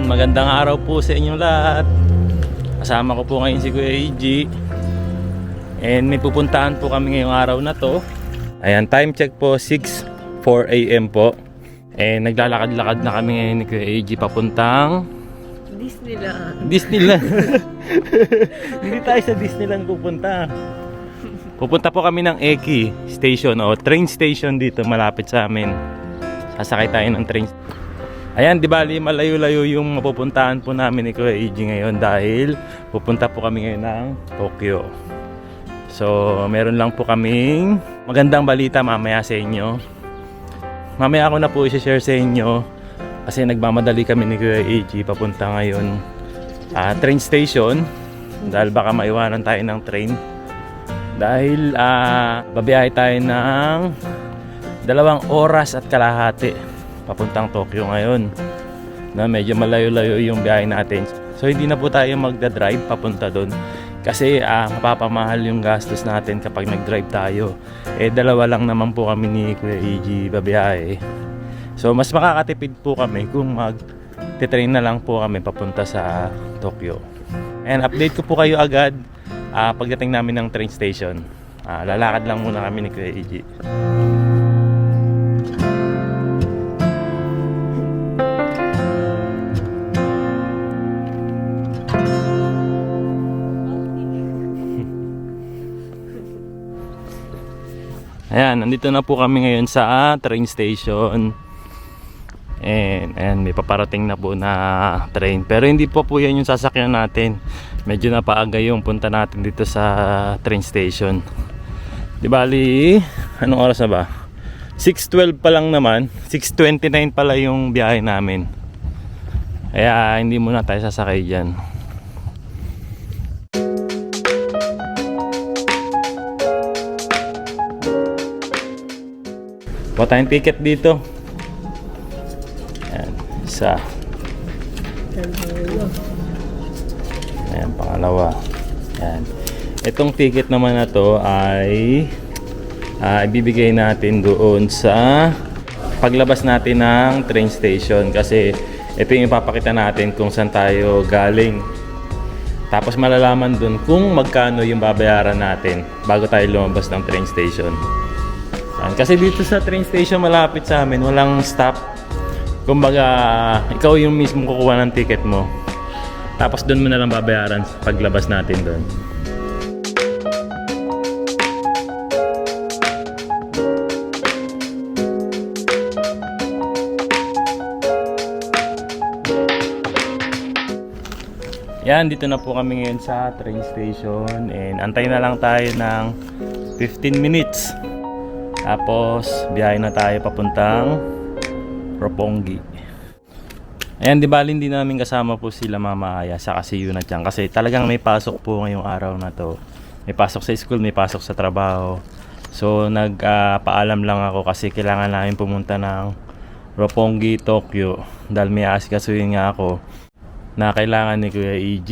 Ayan, magandang araw po sa inyong lahat. Kasama ko po ngayon si Kuya AG. And may pupuntahan po kami ngayong araw na to. Ayan, time check po 6:04 AM po. And naglalakad-lakad na kami ngayon ni Kuya AG papuntang Disneyland. Hindi tayo sa Disneyland pupunta. Pupunta po kami ng Eki Station o train station dito malapit sa amin. Sasakay tayo ng train. Ayan, di bali malayo-layo yung mapupuntahan po namin ni Kuya AG ngayon dahil pupunta po kami ngayon ng Tokyo. So, meron lang po kaming magandang balita mamaya sa inyo. Mamaya ako na po i-share sa inyo kasi nagmamadali kami ni Kuya AG papunta ngayon train station dahil baka maiwanan tayo ng train. Dahil babiyahe tayo ng 2 oras at kalahati papuntang Tokyo ngayon na medyo malayo-layo yung biyahe natin. So hindi na po tayo magdadrive papunta doon kasi mapapamahal yung gastos natin kapag nagdrive tayo. Dalawa lang naman po kami ni Kuya AG babiyahe. So mas makakatipid po kami kung mag-train na lang po kami papunta sa Tokyo. And update ko po kayo agad pagdating namin ng train station. Lalakad lang muna kami ni Kuya AG. Ayan, nandito na po kami ngayon sa train station. And may paparating na po na train. Pero hindi po yan yung sasakyan natin. Medyo napaaga yung punta natin dito sa train station. Di bali, anong oras na ba? 6:12 pa lang naman. 6:29 pala yung biyahe namin. Kaya hindi muna tayo sasakay dyan. Kuha tayong ticket dito. Ayan, isa. Ayan, pangalawa. Ayan. Itong ticket naman na to ay ibibigay natin doon sa paglabas natin ng train station kasi ito yung ipapakita natin kung saan tayo galing. Tapos malalaman doon kung magkano yung babayaran natin bago tayo lumabas ng train station. Kasi dito sa train station malapit sa amin, walang stop. Kumbaga, ikaw yung mismo kukuha ng ticket mo. Tapos doon mo na lang babayaran paglabas natin doon. Yan, dito na po kami ngayon sa train station. And antay na lang tayo ng 15 minutes. Tapos, biyahe na tayo papuntang Roppongi. Ayan, di bali hindi namin kasama po sila Mama Aya saka si Yuna-chan kasi talagang may pasok po ngayong araw na to. May pasok sa school, may pasok sa trabaho. So, nagpaalam lang ako kasi kailangan namin pumunta ng Roppongi, Tokyo dahil may asikasuhin nga ako na kailangan ni Kuya AG.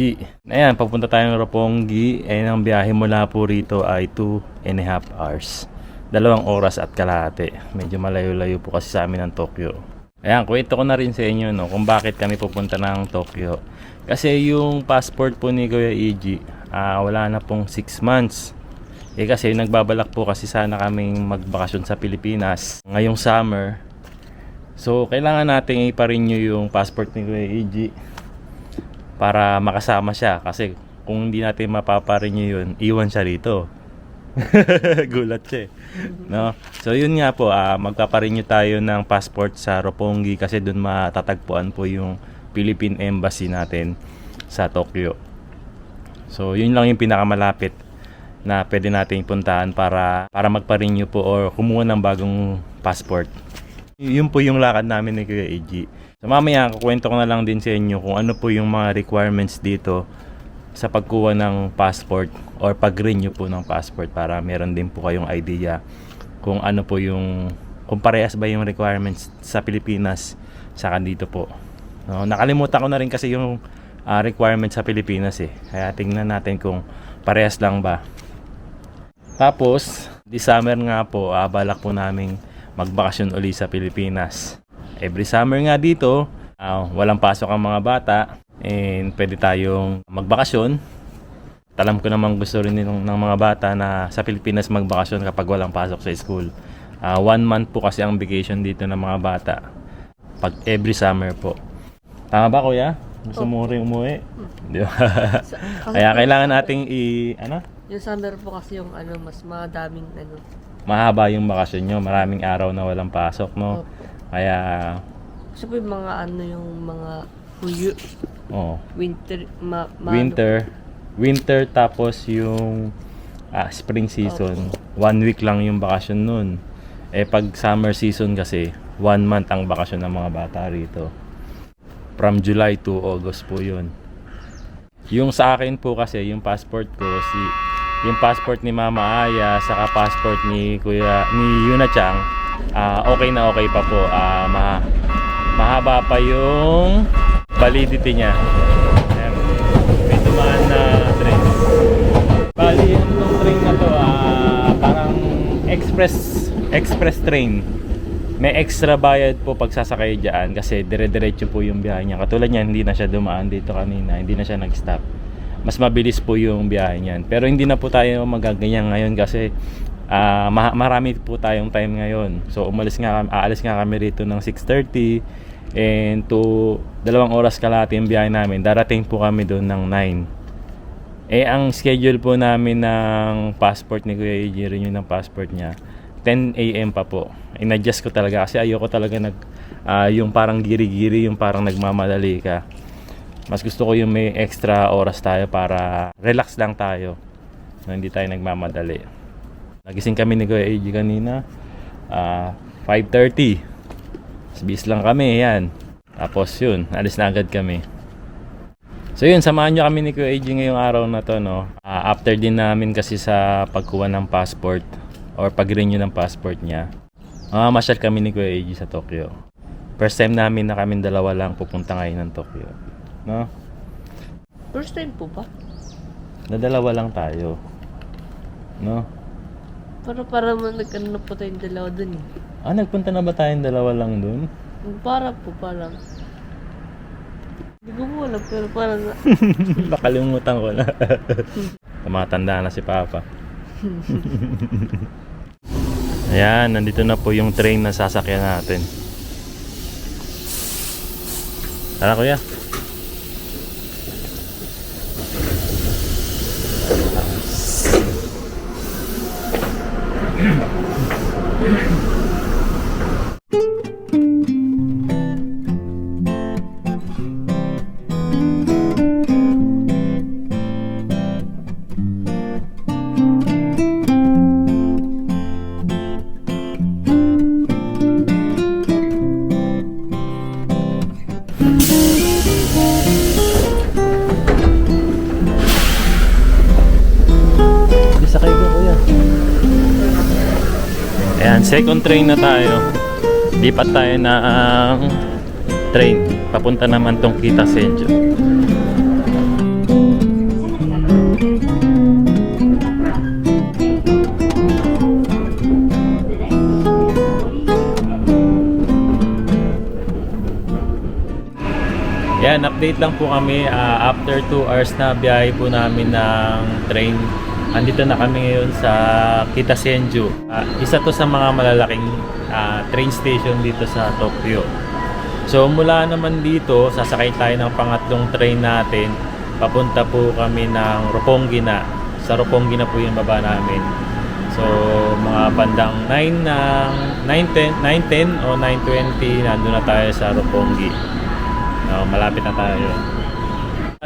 Ayan, papunta tayo ng Roppongi. Ayan, ang biyahe mula po rito ay 2.5 hours. 2 oras at kalahati. Medyo malayo-layo po kasi sa amin ng Tokyo. Ayan, kwento ko na rin sa inyo kung bakit kami pupunta ng Tokyo. Kasi yung passport po ni Kuya AG, wala na pong 6 months. Kasi nagbabalak po kasi sana kaming magbakasyon sa Pilipinas ngayong summer. So, kailangan natin ipa-renew yung passport ni Kuya AG para makasama siya. Kasi kung hindi natin mapapa-renew yun, iwan siya rito. Gulat siya no? So yun nga po, magpaparenew tayo ng passport sa Roppongi kasi doon matatagpuan po yung Philippine Embassy natin sa Tokyo. So yun lang yung pinakamalapit na pwede nating puntahan para magpa-renew po or kumuha ng bagong passport. Yun po yung lakad namin ni Kuya AG. So mamaya kukwento ko na lang din sa inyo kung ano po yung mga requirements dito sa pagkuha ng passport or pag-renew po ng passport para meron din po kayong idea kung ano po yung kung parehas ba yung requirements sa Pilipinas saka dito po. No, nakalimutan ko na rin kasi yung requirements sa Pilipinas kaya tingnan natin kung parehas lang ba. Tapos this summer nga po balak po naming magbakasyon uli sa Pilipinas. Every summer nga dito walang pasok ang mga bata and pwede tayong magbakasyon. Alam ko naman gusto rin ng mga bata na sa Pilipinas magbakasyon kapag walang pasok sa school. 1 month po kasi ang vacation dito ng mga bata. Pag every summer po. Tama ba, kuya? Gusto mo rin umuwi? Di ba? Kaya kailangan nating Yung summer po kasi yung mas madaming mahaba yung bakasyon nyo. Maraming araw na walang pasok, no? Opo. Kaya Kasi po yung mga yung mga winter tapos yung spring season. 1 week lang yung bakasyon nun. Pag summer season kasi 1 month ang bakasyon ng mga bata rito. From July to August po yun. Yung sa akin po kasi, yung passport ko, yung passport ni Mama Aya, saka passport ni Yuna Chang, okay na okay pa po. Mahaba pa yung validity niya. Ayan, may dumaan na train. Bali, itong train na to, parang express train. May extra bayad po pag sasakay dyan kasi dire-diretso po yung biyahe niya. Katulad niya, hindi na siya dumaan dito kanina, hindi na siya nag-stop. Mas mabilis po yung biyahe niyan. Pero hindi na po tayo magaganyan ngayon kasi marami po tayong time ngayon. So aalis nga kami rito ng 6:30 and to 2 oras kalahati yung biyahe namin. Darating po kami doon ng 9. Ang schedule po namin ng passport ni Kuya AJ, renew ng passport niya, 10 AM pa po. In-adjust ko talaga kasi ayoko talaga yung parang giri-giri, yung parang nagmamadali ka. Mas gusto ko yung may extra oras tayo para relax lang tayo. Hindi tayo nagmamadali. Nagising kami ni Kuya AJ kanina 5:30. Bis lang kami, yan. Tapos yun, alis na agad kami. So yun, samahan nyo kami ni Kuya AJ ngayong araw na to, no? After din namin kasi sa pagkuha ng passport or pag-renew ng passport niya, masyal kami ni Kuya AJ sa Tokyo. First time namin na kaming dalawa lang pupunta ngayon ng Tokyo, no? First time po ba? Dalawa lang tayo, no? Para nag-ano na po tayong dalawa dun eh. Nagpunta na ba tayong dalawa lang dun? Parang. Hindi ko po alam, pero parang Nakalimutan ko na. Tumatanda na si Papa. Ayan, nandito na po yung train na sasakyan natin. Tara, kuya. Sakay ko, kuya. Ayan, second train na tayo. Lipat tayo na ang train. Papunta naman tong Kitasenjo. Yan, update lang po kami. After 2 hours na biyahe po namin ng train, andito na kami ngayon sa Kitasenju. Isa to sa mga malalaking train station dito sa Tokyo. So mula naman dito, sasakay tayo ng pangatlong train natin. Papunta po kami ng Roppongi na. Sa Roppongi na po yung baba namin. So mga bandang 9:10 o 9:20 nandun na tayo sa Roppongi. Malapit na tayo.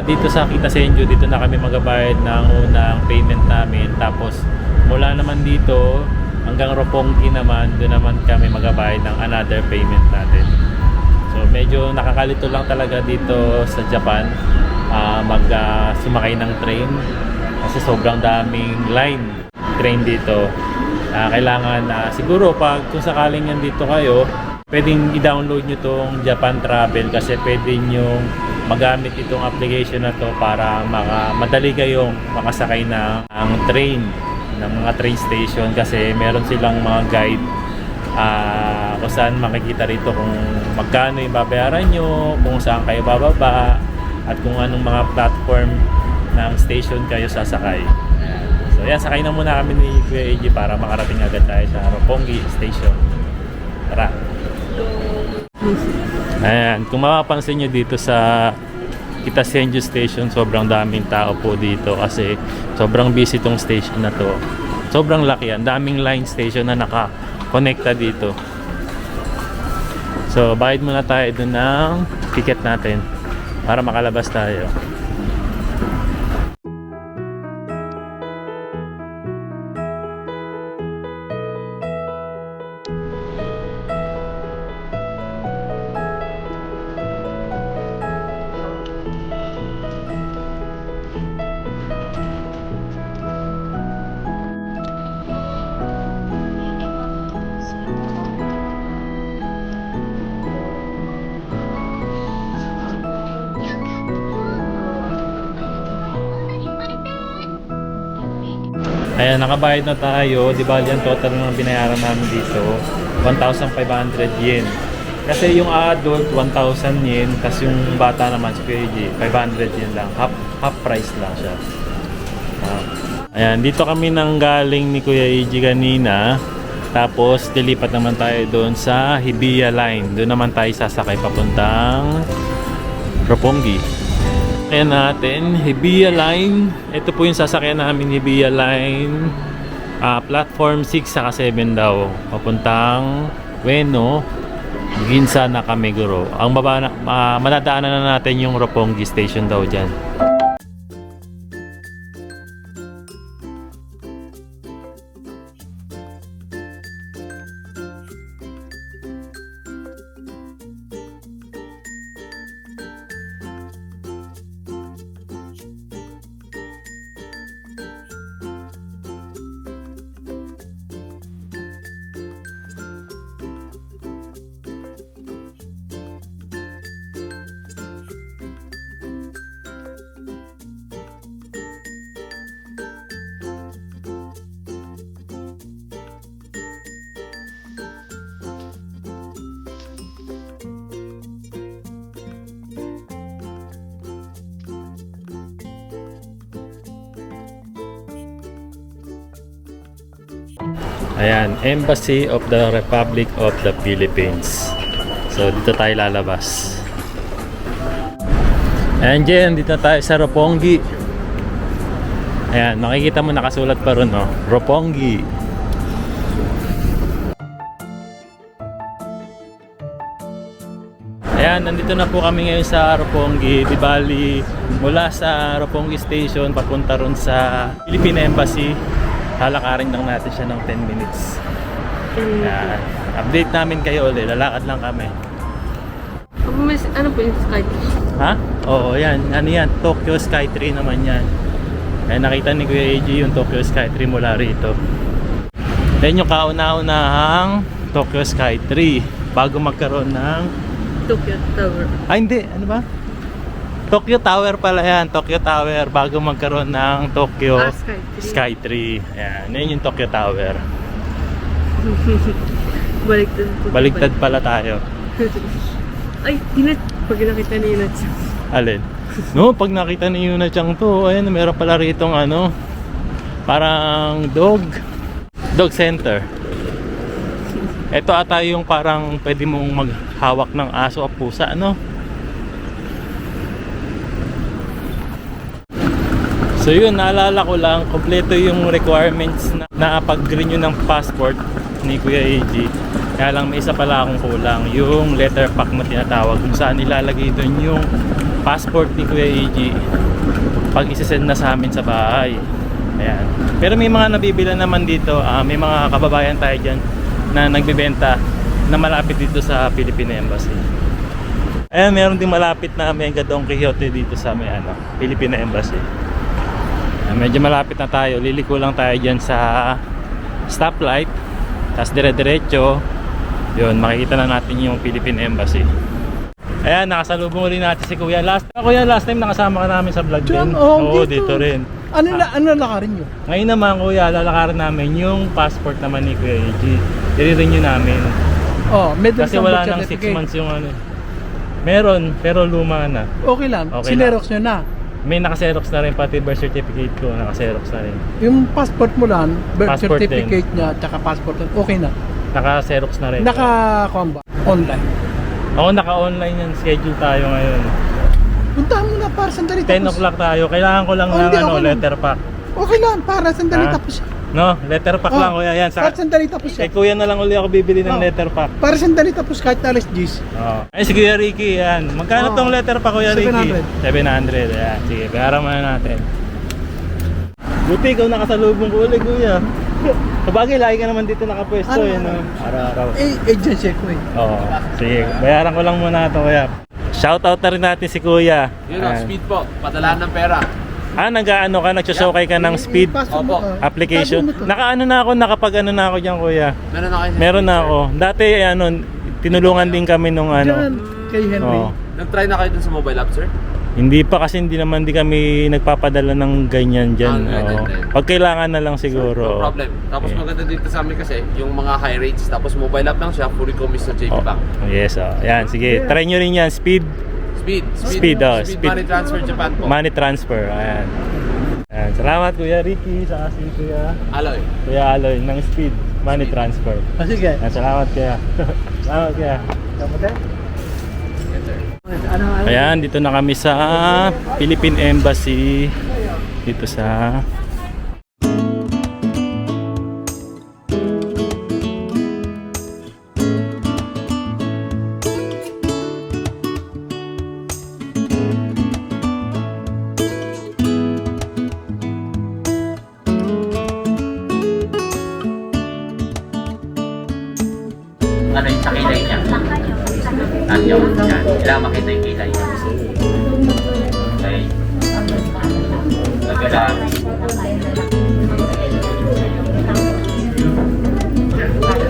Dito sa Kitasenju, dito na kami magbabayad ng unang payment namin. Tapos mula naman dito hanggang Roppongi naman, doon naman kami magbabayad ng another payment natin. So medyo nakakalito lang talaga dito sa Japan sumakay ng train kasi sobrang daming train dito. Kailangan siguro kung sakaling nandito kayo, pwedeng i-download nyo tong Japan Travel kasi pwede nyo magamit itong application na to para madali kayong makasakay ng train ng mga train station kasi meron silang mga guide kung saan makikita rito kung magkano yung babayaran nyo, kung saan kayo bababa, at kung anong mga platform ng station kayo sasakay. Ayan. So yan, sakay na muna kami ni Kuya AJ para makarating agad tayo sa Roppongi Station. Tara! Ayan, kung mapapansin nyo dito sa Itasenju Station, sobrang daming tao po dito kasi sobrang busy tong station na to. Sobrang laki, ang daming line station na naka-connecta dito. So, bayad muna tayo dun ng ticket natin para makalabas tayo. Ayan, nakabayad na tayo. Di ba yan total ng binayaran namin dito? 1,500 yen. Kasi yung adult, 1,000 yen. Kasi yung bata naman, si PG, 500 yen lang. Half price lang siya. Ayan, dito kami nang galing ni Kuya Eiji kanina. Tapos, dilipat naman tayo doon sa Hibiya Line. Doon naman tayo sasakay papuntang Roppongi. Ayan natin, Hibiya Line. Ito po yung sasakyan namin, Hibiya Line. Platform 6 saka 7 daw. Papuntang Ueno, Ginza, Nakameguro. Ang baba na, madadaanan na natin yung Roppongi Station daw dyan. Ayan, Embassy of the Republic of the Philippines. So, dito tayo lalabas. Ayan dyan, dito tayo sa Roppongi. Ayan, makikita mo nakasulat pa ron, no? Roppongi. Ayan, nandito na po kami ngayon sa Roppongi. Di bali, mula sa Roppongi Station, papunta ron sa Philippine Embassy. Lalakarin lang natin siya ng 10 minutes. Ayan. Update namin kayo ulit. Lalakad lang kami. Ano po yung Skytree? Ha? Oo, yan. Ano yan? Tokyo Skytree naman yan. Kaya nakita ni Kuya AJ yung Tokyo Skytree mula rito. Then yung kauna-unahang Tokyo Skytree bago magkaroon ng Tokyo Tower. Ay, hindi. Ano ba? Tokyo Tower pala yan. Tokyo Tower bago magkaroon ng Tokyo Skytree. Ayan. Yan yung Tokyo Tower. Baliktad po. Baligtad pala tayo. Ay, pag nakita ni Yunat. Alin? No, pag nakita ni Yuna Chang to, ayan, meron pala ritong ano, parang dog center. Ito ata yung parang pwede mong maghawak ng aso o pusa, no? So yun, naalala ko lang, kompleto yung requirements na pag-renew ng passport ni Kuya AJ. Kaya lang may isa pala akong kulang, yung letter pack na tinatawag kung saan ilalagay doon yung passport ni Kuya AJ pag isesend na sa amin sa bahay. Ayan. Pero may mga nabibila naman dito, may mga kababayan tayo dyan na nagbibenta na malapit dito sa Philippine Embassy. Ayan, meron din malapit na Mega Don Quixote dito sa Philippine Embassy. Medyo malapit na tayo, liliko lang tayo dyan sa stoplight, tapos dire-diretso yun, makikita na natin yung Philippine Embassy. Ayan, nakasalubong rin natin si Kuya. Last time nakasama ka namin sa vlog din. Oo, dito rin. Ano lakarin nyo? Ngayon naman kuya, lalakarin namin yung passport naman ni Kuya AG. I-renew namin. Oh, medyo Kasi wala nang 6 months yung ano. Meron, pero luma na. Okay lang. Okay Sinerox nyo na. May nakaserox na rin, pati birth certificate ko, nakaserox na rin. Yung passport mo lang, birth Passport certificate niya, tsaka passport, okay na. Nakaserox na rin. Naka-comba, online. Oo, naka-online yan. Schedule tayo ngayon. Puntahan mo na para sandali 10 o'clock tayo. Kailangan ko lang ng Hindi, ano, okay lang. letter pack. Okay lang, para sandali Ah. tapos. No, letter pack lang kuya. Yan. Para sandali tapos Kay siya. kuya na lang uli ako bibili ng Oh. letter pack. Para sandali tapos kahit alas 10. Oh. Ay, sige Kuya Ricky, yan. Magkano Oh. tong letter pack Kuya Ricky? 700. 700. Yan. Sige, bayaran mo na natin. Buti ikaw nakasalubong ko ulit kuya. Sabagay, lagi ka naman dito nakapwesto. Ano? Yun, no? Araw-araw. Agency ko eh. Oo. Sige, bayaran ko lang muna ito kuya. Shoutout na rin natin si kuya. Yun o, Ayan. speed po. Padalaan ng pera. Nag-ano ka, nagsusokay ka ng speed Passport mo, Opo. application. Tabi mo to. Nakaano na ako, nakapag-ano na ako diyan kuya. Meron na kayo. Meron na ako. Dati ano, tinulungan din kami nung Diyan, ano. kay Henry. Oo. Nag-try na kayo dun sa mobile app, sir? Hindi pa kasi hindi naman di kami nagpapadala ng ganyan dyan. ganyan Oo. din. Pag kailangan na lang siguro. No problem. Tapos Yeah. maganda dito sa amin kasi, yung mga high rates, tapos mobile app lang siya, fully commis sa JP Oh, Bank. yes, Yan, sige. Try nyo rin yan. Speed Speed speed. money transfer Japan po. money transfer. Ayan. Ayan. Salamat Kuya Ricky sa si Kuya Aloy ng speed money transfer. Sige. Ayan, salamat Kuya. Salamat Kuya. Yes, sir. Ayan, dito na kami sa Philippine Embassy dito sa ano yung sa kilay niya. Nandiyo. Yan. Kailangan makita yung kilay niya. Okay. Nagkala.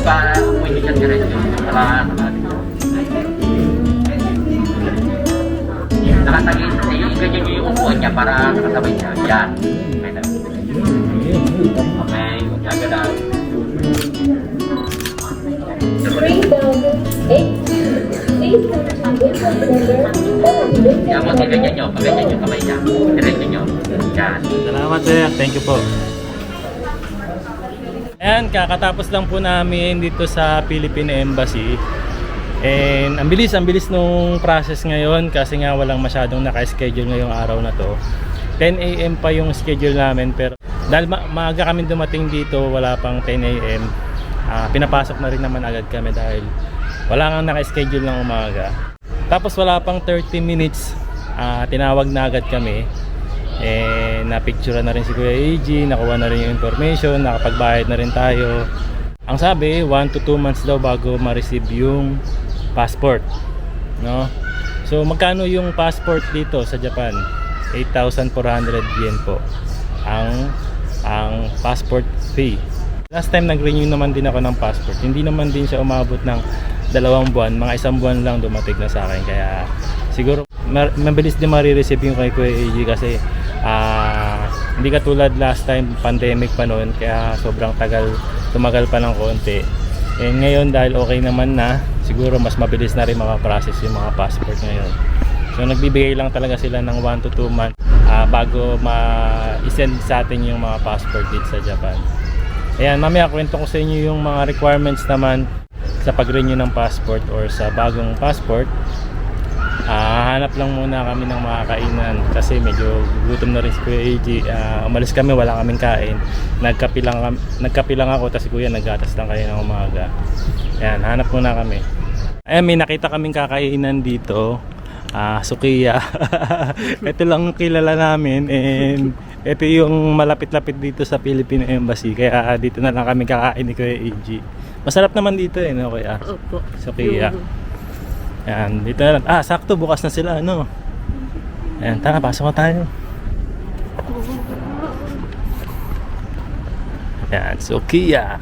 Para pwede siya diretso. Para nakatagin. Ganyan nyo yung upuan niya para nakasabay siya. Yan. Okay na. Okay. Nagkala. Yan mo, paganyan nyo kamay niya. Diretso nyo. Yan. Salamat sir. Thank you po. Ayan, kakatapos lang po namin dito sa Philippine Embassy. And ang bilis nung process ngayon kasi nga walang masyadong naka-schedule ngayong araw na to. 10 AM pa yung schedule namin pero dahil maaga kami dumating dito, wala pang 10 AM. Pinapasok na rin naman agad kami dahil wala nang naka-schedule ng umaga. Tapos wala pang 30 minutes, tinawag na agad kami. Na-picture na rin si Kuya AG, nakuha na rin yung information, nakapagbayad na rin tayo. Ang sabi, 1 to 2 months daw bago ma-receive yung passport, no? So magkano yung passport dito sa Japan? 8,400 yen po ang passport fee. Last time nag-renew naman din ako ng passport, hindi naman din siya umabot ng 2 buwan, mga 1 buwan lang dumating na sa akin. Kaya siguro mabilis din ma-receive yung kay Kuya AG kasi hindi katulad last time, pandemic pa noon, kaya sobrang tumagal pa ng konti. And ngayon dahil okay naman na, siguro mas mabilis na rin makaprocess yung mga passport ngayon. So nagbibigay lang talaga sila ng 1 to 2 months bago ma-send sa atin yung mga passport dito sa Japan. Ayan, mamaya kwento ko sa inyo yung mga requirements naman sa pag-renew ng passport or sa bagong passport. Hanap lang muna kami ng mga kainan kasi medyo gutom na rin si Kuya AG. Umalis kami, wala kaming kain. Nagkape lang ako, tapos si Kuya naggatas lang kayo ng umaga. Ayan, hanap muna kami. Ayan, may nakita kaming kakainan dito. Sukiya. Ito lang kilala namin and ito yung malapit-lapit dito sa Philippine Embassy. Kaya dito na lang kami kakain ni Kuya AG. Masarap naman dito no Kuya? Opo. Sukiya. Ayan, dito na lang. Sakto, bukas na sila, ano? Ayan, tara, pasok na tayo. Ayan, Sukiya.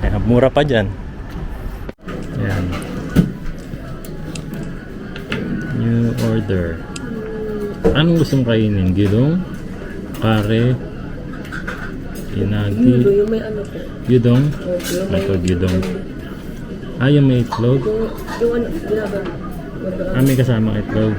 Ayan, mura pa dyan. Ayan. New order. Anong gustong kainin? Gilong? Kare? Inagi? Yung may ano po. Gidong? Ito, gidong. Yung may itlog? Yung ano, ginagawa. May kasamang itlog.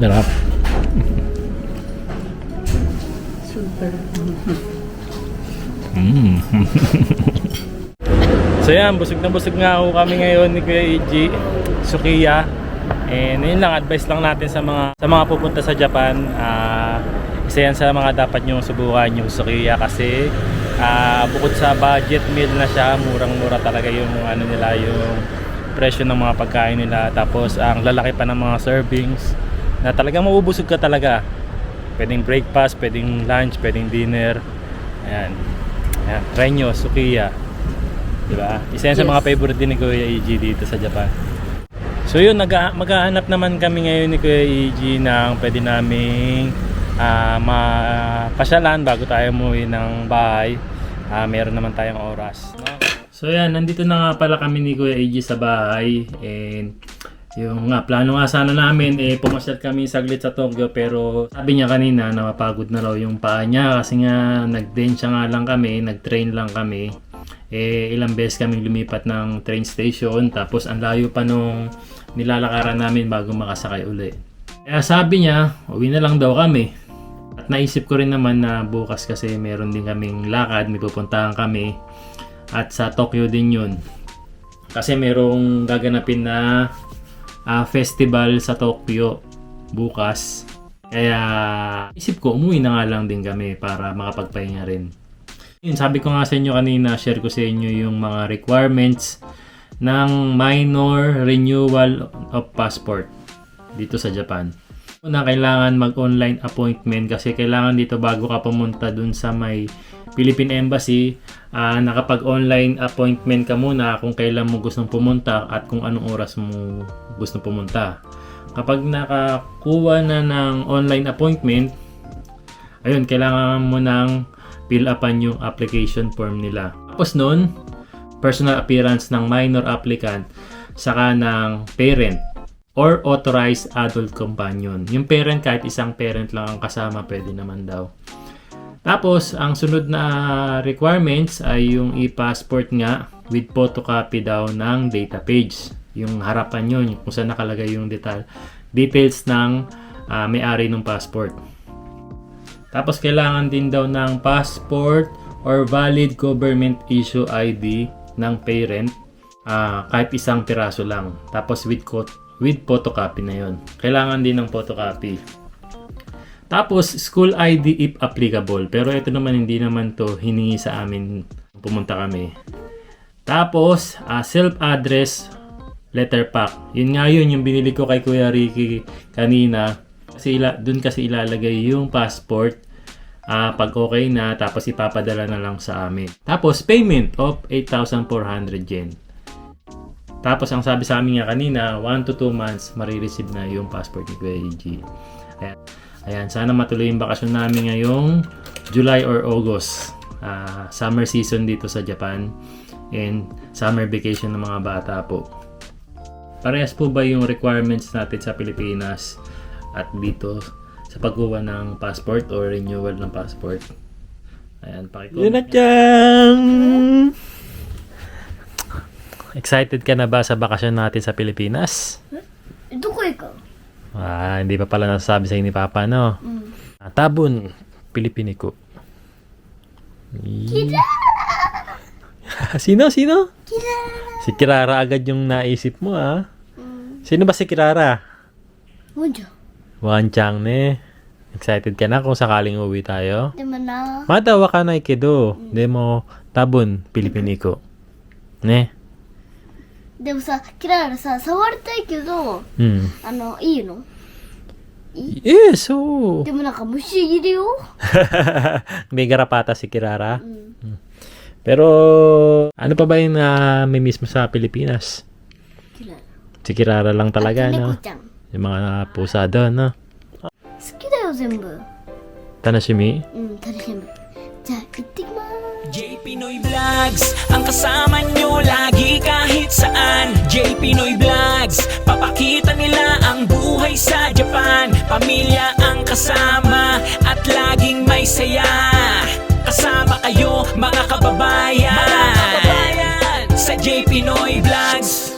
Sarap. Super. So yan, busog nga ako kami ngayon ni Kuya EG, Sukiya. And yun lang, advice lang natin sa mga pupunta sa Japan. Isa yan sa mga dapat nyo subukan yung Sukiya kasi bukod sa budget meal na siya, murang-mura talaga yung ano nila, yung presyo ng mga pagkain nila. Tapos ang lalaki pa ng mga servings na talagang maubusog ka talaga. Pwedeng breakfast, pwedeng lunch, pwedeng dinner. Ayan. Ayan, try nyo, Sukiya. Diba? Isa yan sa mga favorite din ni Kuya EG dito sa Japan. So yun, maghahanap naman kami ngayon ni Kuya EG ng pwede naming mapasyalan bago tayo umuwi ng bahay. Meron naman tayong oras. So yan, nandito na nga pala kami ni Kuya EG sa bahay. And yung plano nga sana namin pumasyal kami saglit sa Tokyo, pero sabi niya kanina na mapagod na raw yung paa niya kasi nga nag-densya nga lang kami, nag-train lang kami. Ilang beses kami lumipat ng train station, tapos ang layo pa nung nilalakaran namin bago makasakay uli. Kaya sabi niya, uwi na lang daw kami. At naisip ko rin naman na bukas kasi meron din kaming lakad, may pupuntahan kami. At sa Tokyo din yun. Kasi merong gaganapin na festival sa Tokyo bukas. Kaya isip ko umuwi na nga lang din kami para makapagpahinga rin. Yun, sabi ko nga sa inyo kanina, share ko sa inyo yung mga requirements ng minor renewal of passport dito sa Japan. Una, kailangan mag-online appointment kasi kailangan dito bago ka pumunta dun sa may Philippine Embassy, nakapag-online appointment ka muna kung kailan mo gustong pumunta at kung anong oras mo gustong pumunta. Kapag nakakuha na ng online appointment, ayun, kailangan mo nang fill upan yung application form nila. Tapos nun, personal appearance ng minor applicant, saka ng parent or authorized adult companion. Yung parent, kahit isang parent lang ang kasama, pwede naman daw. Tapos, ang sunod na requirements ay yung e-passport nga with photocopy daw ng data page. Yung harapan yun, kung saan nakalagay yung details ng may-ari ng passport. Tapos, kailangan din daw ng passport or valid government issue ID ng parent, kahit isang piraso lang. Tapos, with photocopy na yon. Kailangan din ng photocopy. Tapos, school ID if applicable. Pero ito naman, hindi naman to hiningi sa amin pumunta kami. Tapos, self-address letter pack. Yun nga yun, yung binili ko kay Kuya Ricky kanina. Kasi dun kasi ilalagay yung passport pag okay na, tapos ipapadala na lang sa amin. Tapos, payment of 8,400 yen. Tapos, ang sabi sa amin nga kanina, 1 to 2 months marireceive na yung passport ni Kuya EG. Ayan, sana matuloy yung bakasyon namin ngayong July or August. Summer season dito sa Japan and summer vacation ng mga bata po. Parehas po ba yung requirements natin sa Pilipinas at dito sa pagkuha ng passport or renewal ng passport? Ayan, pakicomment. Yun na dyan! Excited ka na ba sa bakasyon natin sa Pilipinas? Hindi pa pala nasasabi sa'yo ni Papa, no? Tabon, Pilipiniko. Sino? Si Kirara agad yung naisip mo, ah. Sino ba si Kirara? Wanchang ne. Excited ka na kung sakaling uwi tayo? Mata wa ka na ikido. Demo tabun Pilipiniko. Ne? でもさ、キララさ、触りたいけど、いいの？ So. でもなんか虫いるよ。 May garapata si Kirara. Pero, ano pa ba yung may-miss mo sa Pilipinas? Kirara. Si Kirara lang talaga, no? 猫ちゃん。 Yung mga pusa doon, no? 好きだよ、全部。 Tanashimi? 楽しみ。じゃあ、行ってきます。 J Pinoy Vlogs, ang kasama nyo lagi kahit saan. J Pinoy Vlogs, papakita nila ang buhay sa Japan. Pamilya ang kasama at laging may saya. Kasama kayo mga kababayan sa J Pinoy Vlogs.